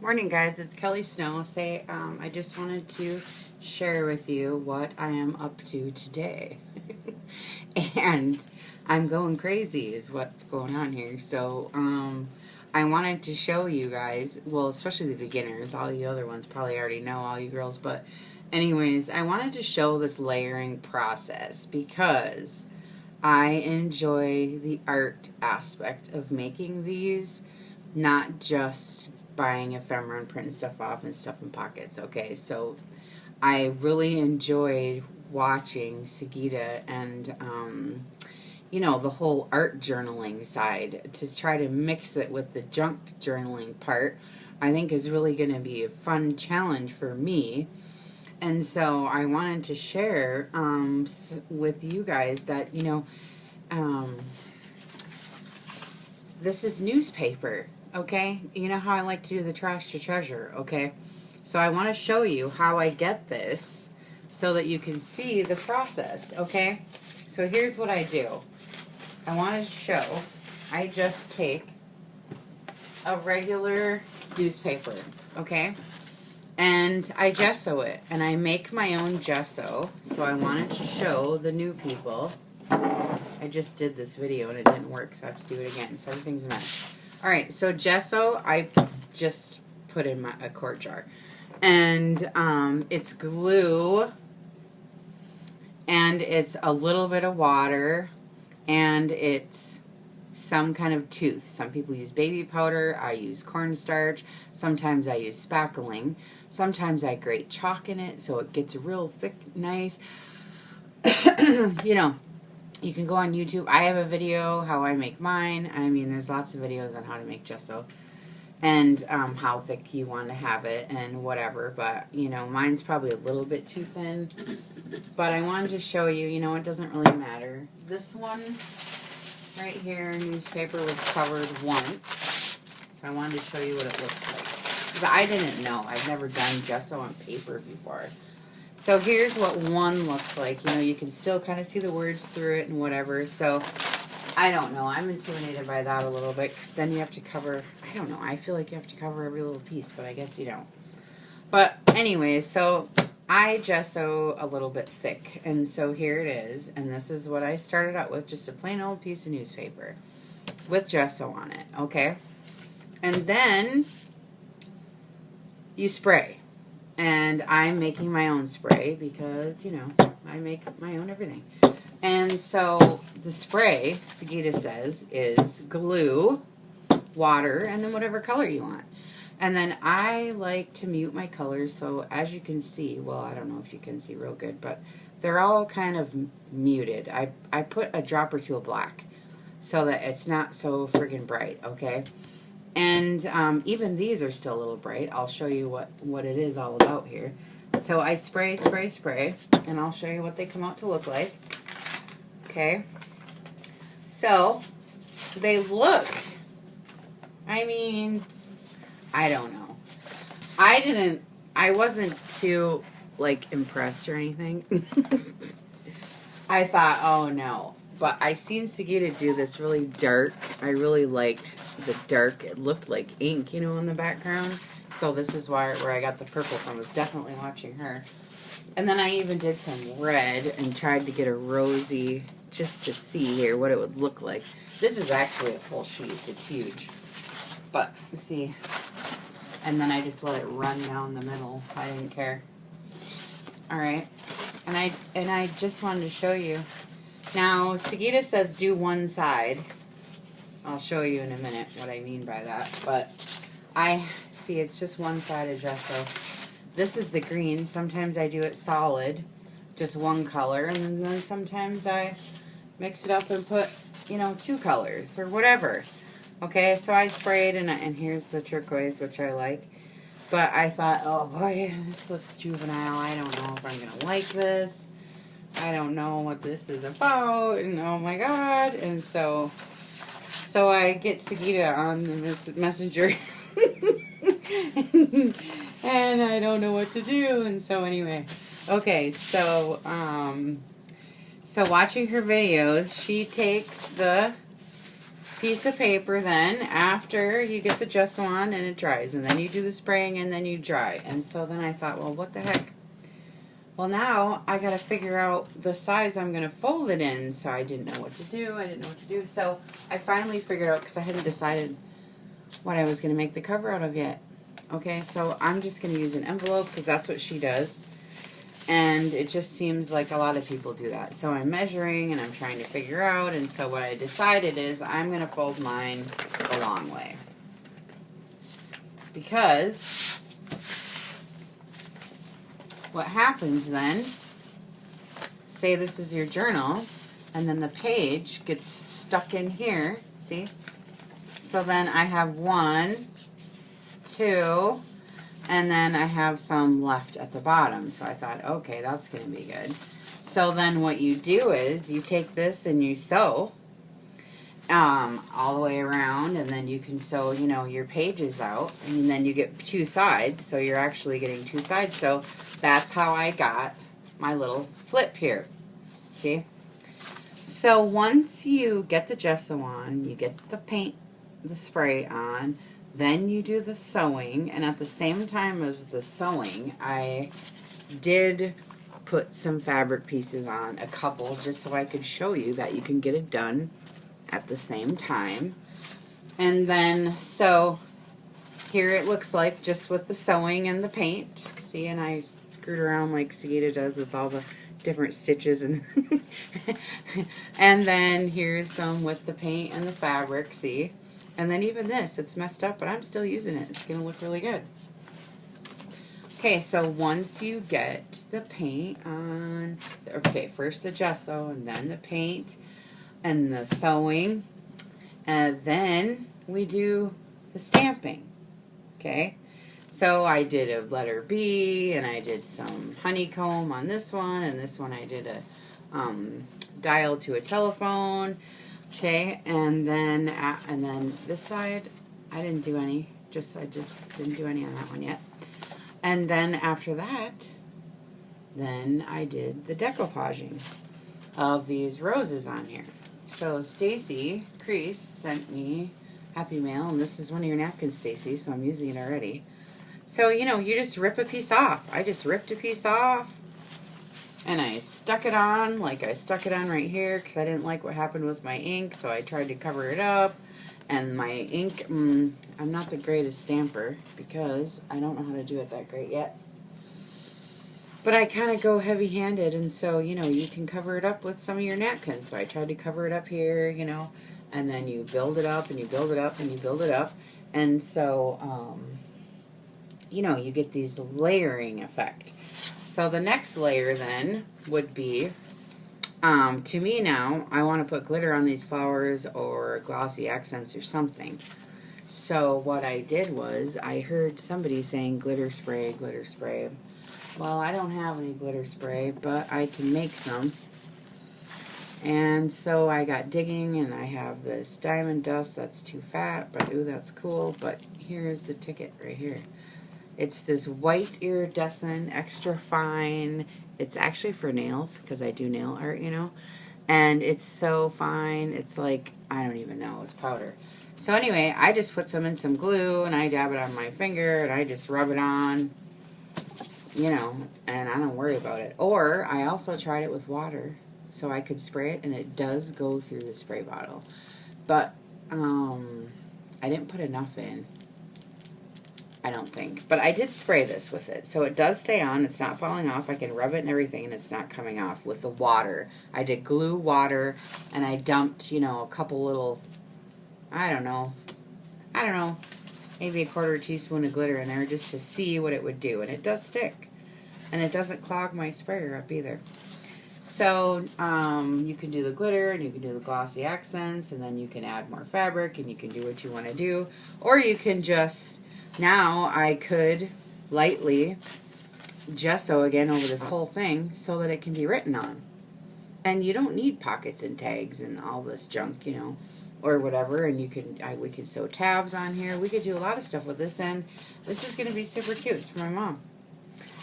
Morning, guys. It's Kelly Snow. I just wanted to share with you what I am up to today. And I'm going crazy is what's going on here. I wanted to show you guys, well, especially the beginners. All you other ones probably already know, all you girls. But anyways, I wanted to show this layering process because I enjoy the art aspect of making these, not just buying ephemera and printing stuff off and stuff in pockets. Okay, so I really enjoyed watching Sagita and the whole art journaling side, to try to mix it with the junk journaling part. I think is really going to be a fun challenge for me. And so I wanted to share with you guys that, this is newspaper, okay? You know how I like to do the trash to treasure, okay? So I want to show you how I get this so that you can see the process, okay? So here's what I do. I want to show, I just take a regular newspaper, okay? And I gesso it, and I make my own gesso. So I wanted to show the new people. I just did this video and it didn't work, so I have to do it again. So everything's a mess. Alright, so gesso, I just put in a quart jar. And it's glue, and it's a little bit of water, and it's some kind of tooth. Some people use baby powder. I use cornstarch. Sometimes I use spackling. Sometimes I grate chalk in it so it gets real thick, nice. You can go on YouTube. I have a video how I make mine. I mean, there's lots of videos on how to make gesso and how thick you want to have it and whatever. But, mine's probably a little bit too thin. But I wanted to show you, it doesn't really matter. This one right here, newspaper, was covered once. So I wanted to show you what it looks like. Because I didn't know. I've never done gesso on paper before. So here's what one looks like. You can still kind of see the words through it and whatever. So I don't know. I'm intimidated by that a little bit, because then you have to cover, I don't know. I feel like you have to cover every little piece, but I guess you don't. But anyways, so I gesso a little bit thick. And so here it is. And this is what I started out with, just a plain old piece of newspaper with gesso on it. Okay? And then you spray. And I'm making my own spray because, I make my own everything. And so the spray, Sagita says, is glue, water, and then whatever color you want. And then I like to mute my colors, so as you can see, well, I don't know if you can see real good, but they're all kind of muted. I put a drop or two of black so that it's not so friggin' bright, okay? And even these are still a little bright. I'll show you what it is all about here. So I spray, spray, spray, and I'll show you what they come out to look like. Okay. So they look, I mean, I don't know. I wasn't too, impressed or anything. I thought, oh no. But I seen Sagita do this really dark. I really liked the dark. It looked like ink, in the background. So this is where I got the purple from. I was definitely watching her. And then I even did some red and tried to get a rosy, just to see here what it would look like. This is actually a full sheet. It's huge. But, see. And then I just let it run down the middle. I didn't care. Alright. And I just wanted to show you. Now, Sagita says do one side. I'll show you in a minute what I mean by that. But I see it's just one side of gesso. This is the green. Sometimes I do it solid, just one color. And then sometimes I mix it up and put, two colors or whatever. Okay, so I sprayed, and here's the turquoise, which I like. But I thought, oh boy, this looks juvenile. I don't know if I'm going to like this. I don't know what this is about, and oh my god. And so I get Sagita on the messenger, and I don't know what to do. And so anyway, okay, so watching her videos, she takes the piece of paper then after you get the gesso on and it dries, and then you do the spraying and then you dry. And so then I thought, well, what the heck? Well, now I got to figure out the size I'm going to fold it in. So I didn't know what to do. So I finally figured out, because I hadn't decided what I was going to make the cover out of yet. Okay, so I'm just going to use an envelope because that's what she does. And it just seems like a lot of people do that. So I'm measuring and I'm trying to figure out. And so what I decided is I'm going to fold mine the long way. Because what happens then, say this is your journal, and then the page gets stuck in here. See? So then I have 1, 2, and then I have some left at the bottom. So I thought, okay, that's going to be good. So then what you do is you take this and you sew all the way around, and then you can sew, you know, your pages out, and then you get 2 sides. So you're actually getting 2 sides. So that's how I got my little flip here. See? So once you get the gesso on, you get the paint, the spray on, then you do the sewing, and at the same time as the sewing, I did put some fabric pieces on, a couple, just so I could show you that you can get it done at the same time. And then, so here it looks like just with the sewing and the paint. See, and I screwed around like Sagita does with all the different stitches, and and then here's some with the paint and the fabric, see? And then even this, it's messed up, but I'm still using it. It's going to look really good. Okay, so once you get the paint on, okay, first the gesso, and then the paint, and the sewing, and then we do the stamping, okay? So I did a letter B, and I did some honeycomb on this one, and this one I did a dial to a telephone. Okay, and then this side, I didn't do any. I just didn't do any on that one yet. And then after that, then I did the decoupaging of these roses on here. So Stacy Crease sent me Happy Mail, and this is one of your napkins, Stacy. So I'm using it already. So you know, you just rip a piece off. I just ripped a piece off. And I stuck it on, like I stuck it on right here, because I didn't like what happened with my ink, so I tried to cover it up. And my ink, I'm not the greatest stamper, because I don't know how to do it that great yet. But I kind of go heavy-handed, and so, you know, you can cover it up with some of your napkins. So I tried to cover it up here, you know, and then you build it up, and you build it up, and you build it up. And so, you know, you get these layering effect. So the next layer then would be, to me now, I want to put glitter on these flowers or glossy accents or something. So what I did was, I heard somebody saying glitter spray, glitter spray. Well, I don't have any glitter spray, but I can make some. And so I got digging, and I have this diamond dust that's too fat, but ooh, that's cool. But here's the ticket right here. It's this white iridescent, extra fine. It's actually for nails, because I do nail art, you know. And it's so fine. It's like, I don't even know, it's powder. So anyway, I just put some in some glue, and I dab it on my finger, and I just rub it on, you know, and I don't worry about it. Or I also tried it with water, so I could spray it, and it does go through the spray bottle. But I didn't put enough in. I don't think. But I did spray this with it. So it does stay on. It's not falling off. I can rub it and everything, and it's not coming off with the water. I did glue, water, and I dumped, you know, a couple little, I don't know, maybe a 1/4 teaspoon of glitter in there just to see what it would do. And it does stick. And it doesn't clog my sprayer up either. So you can do the glitter, and you can do the glossy accents, and then you can add more fabric, and you can do what you want to do. Or you can just... Now I could lightly gesso again over this whole thing so that it can be written on. And you don't need pockets and tags and all this junk, you know, or whatever. And you can, we could sew tabs on here. We could do a lot of stuff with this, and this is going to be super cute. It's for my mom.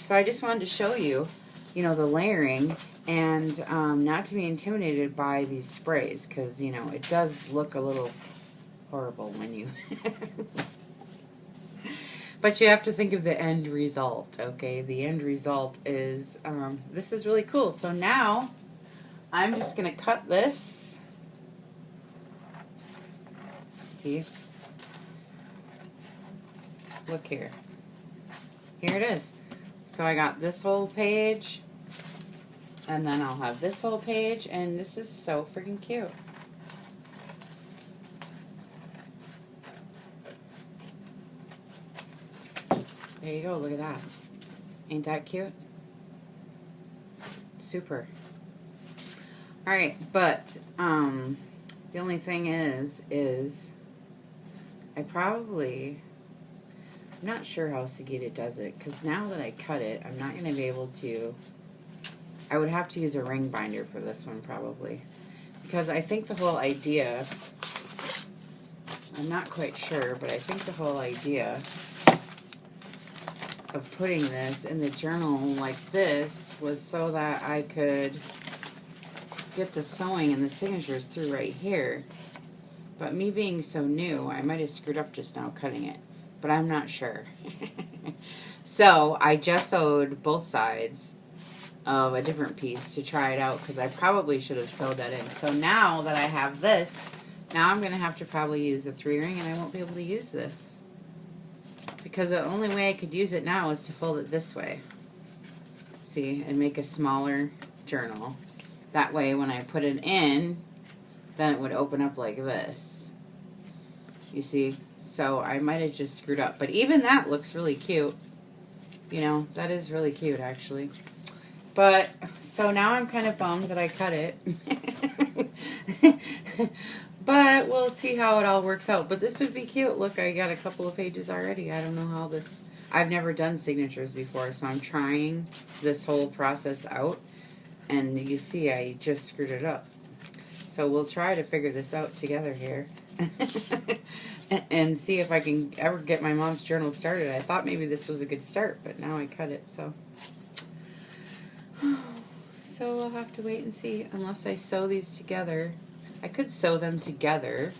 So I just wanted to show you, you know, the layering, and not to be intimidated by these sprays, because, you know, it does look a little horrible when you... But you have to think of the end result, okay? The end result is, this is really cool. So now, I'm just going to cut this. See? Look here. Here it is. So I got this whole page, and then I'll have this whole page, and this is so freaking cute. There you go, look at that. Ain't that cute? Super. Alright, but the only thing is I probably, I'm not sure how Sagita does it, because now that I cut it, I'm not going to be able to, I would have to use a ring binder for this one probably, because I think the whole idea, I'm not quite sure, but I think the whole idea of putting this in the journal like this was so that I could get the sewing and the signatures through right here. But me being so new, I might have screwed up just now cutting it, but I'm not sure. So I gessoed both sides of a different piece to try it out, because I probably should have sewed that in. So now that I have this, now I'm going to have to probably use a 3-ring, and I won't be able to use this. Because the only way I could use it now is to fold it this way. See, and make a smaller journal. That way when I put it in, then it would open up like this. You see? So I might have just screwed up. But even that looks really cute. You know, that is really cute actually. But, so now I'm kind of bummed that I cut it. But we'll see how it all works out. But this would be cute. Look, I got a couple of pages already. I don't know how this... I've never done signatures before, so I'm trying this whole process out. And you see, I just screwed it up. So we'll try to figure this out together here. And see if I can ever get my mom's journal started. I thought maybe this was a good start, but now I cut it, so... So we'll have to wait and see, unless I sew these together. I could sew them together,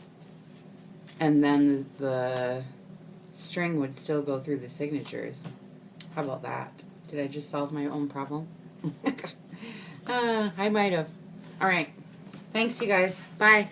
and then the string would still go through the signatures. How about that? Did I just solve my own problem? I might have. Alright. Thanks, you guys. Bye.